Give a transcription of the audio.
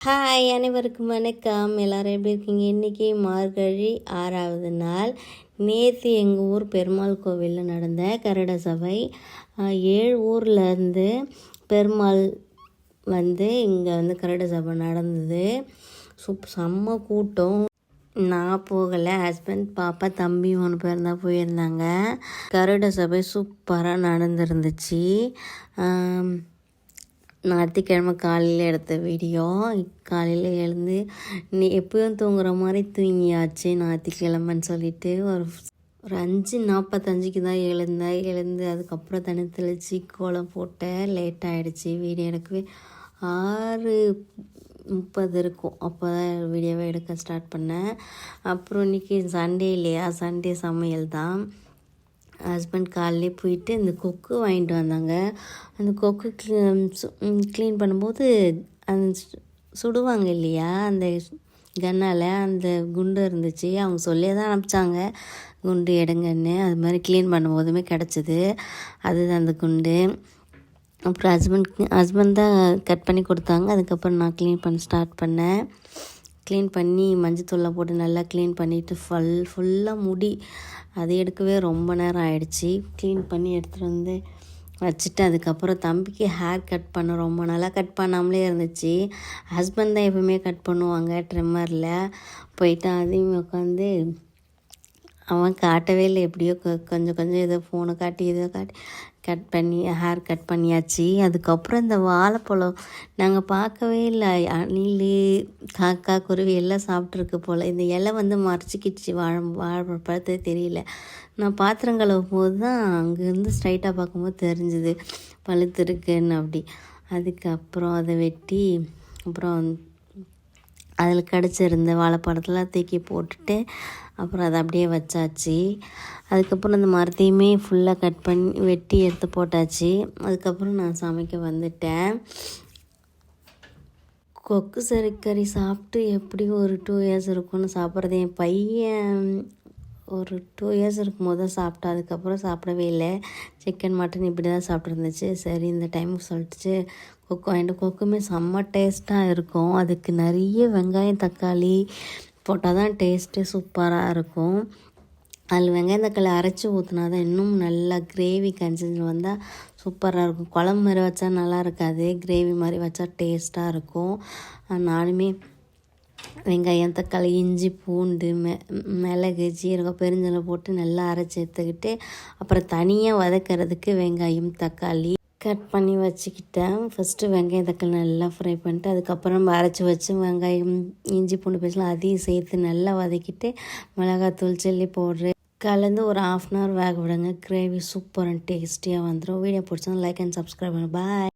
Hi, அனைவருக்கும் வணக்கம். எல்லோரும் எப்படி இருக்கீங்க? இன்றைக்கி மார்கழி 6வது நாள். நேற்று எங்கள் ஊர் பெருமாள் கோவிலில் நடந்த கருட சபை. 7 ஊர்லேருந்து பெருமாள் இங்கே கருட சபை நடந்தது. செம்ம கூட்டம். நான் போகலை, ஹஸ்பண்ட், பாப்பா, தம்பி 3 பேர் தான் போயிருந்தாங்க. கருட சபை சூப்பராக நடந்துருந்துச்சு. ஞாயிற்றுக்கிழமை காலையில் எடுத்த வீடியோ. காலையில் எழுந்து எப்போயும் தூங்குற மாதிரி தூங்கியாச்சு ஞாயிற்றுக்கிழமைன்னு சொல்லிட்டு ஒரு 5:45 தான் எழுந்து அதுக்கப்புறம் தண்ணி தெளித்து கோலம் போட்டேன். லேட் ஆகிடுச்சி. வீடியோ எடுக்கவே 6:30 இருக்கும். அப்போ தான் வீடியோவை எடுக்க ஸ்டார்ட் பண்ணேன். அப்புறம் இன்றைக்கி சண்டே இல்லையா, சண்டே சமையல் தான். ஹஸ்பண்ட் காலையிலே போயிட்டு இந்த கொக்கு வாங்கிட்டு வந்தாங்க. அந்த கொக்கு க்ளீன் பண்ணும்போது அந்த சுடுவாங்க இல்லையா, அந்த கன்னால் அந்த குண்டு இருந்துச்சு. அவங்க சொல்லியே தான் அனுப்பிச்சாங்க குண்டு எடுங்கன்னு. அது மாதிரி க்ளீன் பண்ணும்போதுமே கிடச்சிது. அதுதான் அந்த குண்டு. அப்புறம் ஹஸ்பண்ட் தான் கட் பண்ணி கொடுத்தாங்க. அதுக்கப்புறம் நான் க்ளீன் பண்ண ஸ்டார்ட் பண்ணேன். க்ளீன் பண்ணி மஞ்சத்தூள்லாம் போட்டு நல்லா க்ளீன் பண்ணிவிட்டு ஃபுல்லாக முடி அது எடுக்கவே ரொம்ப நேரம் ஆகிடுச்சி. க்ளீன் பண்ணி எடுத்துகிட்டு வச்சுட்டு அதுக்கப்புறம் தம்பிக்கு ஹேர் கட் பண்ண ரொம்ப நாளாக கட் பண்ணாமலே இருந்துச்சு. ஹஸ்பண்ட் தான் எப்பவுமே கட் பண்ணுவாங்க ட்ரிம்மரில். போயிட்டு அதையும் உட்காந்து அவன் காட்டவே இல்லை. எப்படியோ கொஞ்சம் ஏதோ ஃபோனை காட்டி ஏதோ காட்டி ஹேர் கட் பண்ணியாச்சு. அதுக்கப்புறம் இந்த வாழைப்பழம் நாங்கள் பார்க்கவே இல்லை. அணில், காக்கா, குருவி எல்லாம் சாப்பிட்ருக்கு போல். இந்த இலை மறைச்சிக்கிடுச்சு. வாழைப்பழத்தை தெரியல. நான் பாத்திரம் கழுவும் போது தான் அங்கேருந்து ஸ்ட்ரைட்டாக பார்க்கும்போது தெரிஞ்சுது பழுத்துருக்குன்னு. அப்படி அதுக்கப்புறம் அதை வெட்டி அப்புறம் அதில் கிடச்சிருந்த வாழைப்பழத்தெல்லாம் தூக்கி போட்டுட்டு அப்புறம் அதை அப்படியே வச்சாச்சு. அதுக்கப்புறம் அந்த மரத்தையுமே ஃபுல்லாக கட் பண்ணி வெட்டி எடுத்து போட்டாச்சு. அதுக்கப்புறம் நான் சமைக்க வந்துட்டேன். கொக்கு கறி சாப்பிட்டு எப்படி ஒரு 2 இயர்ஸ் இருக்கும்னு சாப்பிட்றது. என் பையன் ஒரு 2 இயர்ஸ் இருக்கும்போது தான் சாப்பிட்டா. அதுக்கப்புறம் சாப்பிடவே இல்லை. சிக்கன், மட்டன் இப்படி தான் சாப்பிட்ருந்துச்சு. சரி இந்த டைமுக்கு சொல்லிட்டு கொக்கு வாங்கிட்டு, கொக்குமே செம்ம டேஸ்ட்டாக இருக்கும். அதுக்கு நிறைய வெங்காயம், தக்காளி போட்டால் தான் டேஸ்ட்டு சூப்பராக இருக்கும். அதில் வெங்காயம், தக்காளி அரைச்சி ஊற்றினா தான் இன்னும் நல்லா கிரேவி கன்சிஸ்டன்சி வந்தால் சூப்பராக இருக்கும். குழம்பு மாதிரி வச்சா நல்லா இருக்காது, கிரேவி மாதிரி வச்சா டேஸ்ட்டாக இருக்கும். நானுமே வெங்காயம், தக்காளி, இஞ்சி, பூண்டு, மிளகு, ஜீரகம், பெருஞ்சீரகம் போட்டு நல்லா அரைச்சி எடுத்துக்கிட்டு அப்புறம் தனியாக வதக்கிறதுக்கு வெங்காயம், தக்காளி கட் பண்ணி வச்சுக்கிட்டேன். ஃபஸ்ட்டு வெங்காயம், தக்காளி நல்லா ஃப்ரை பண்ணிட்டு அதுக்கப்புறம் நம்ம அரைச்சி வச்சு வெங்காயம், இஞ்சி, பூண்டு பேஸ்ட்லாம் அதையும் சேர்த்து நல்லா வதக்கிட்டு மிளகாத்தூள், சில்லி பவுட்ரு கலந்து ஒரு 1/2 hour வேக விடுங்க. கிரேவி சூப்பர் அண்ட் டேஸ்டியாக வந்துடும். வீடியோ பிடிச்சா லைக் அண்ட் சப்ஸ்கிரைப் பண்ணுங்கள். பாய்.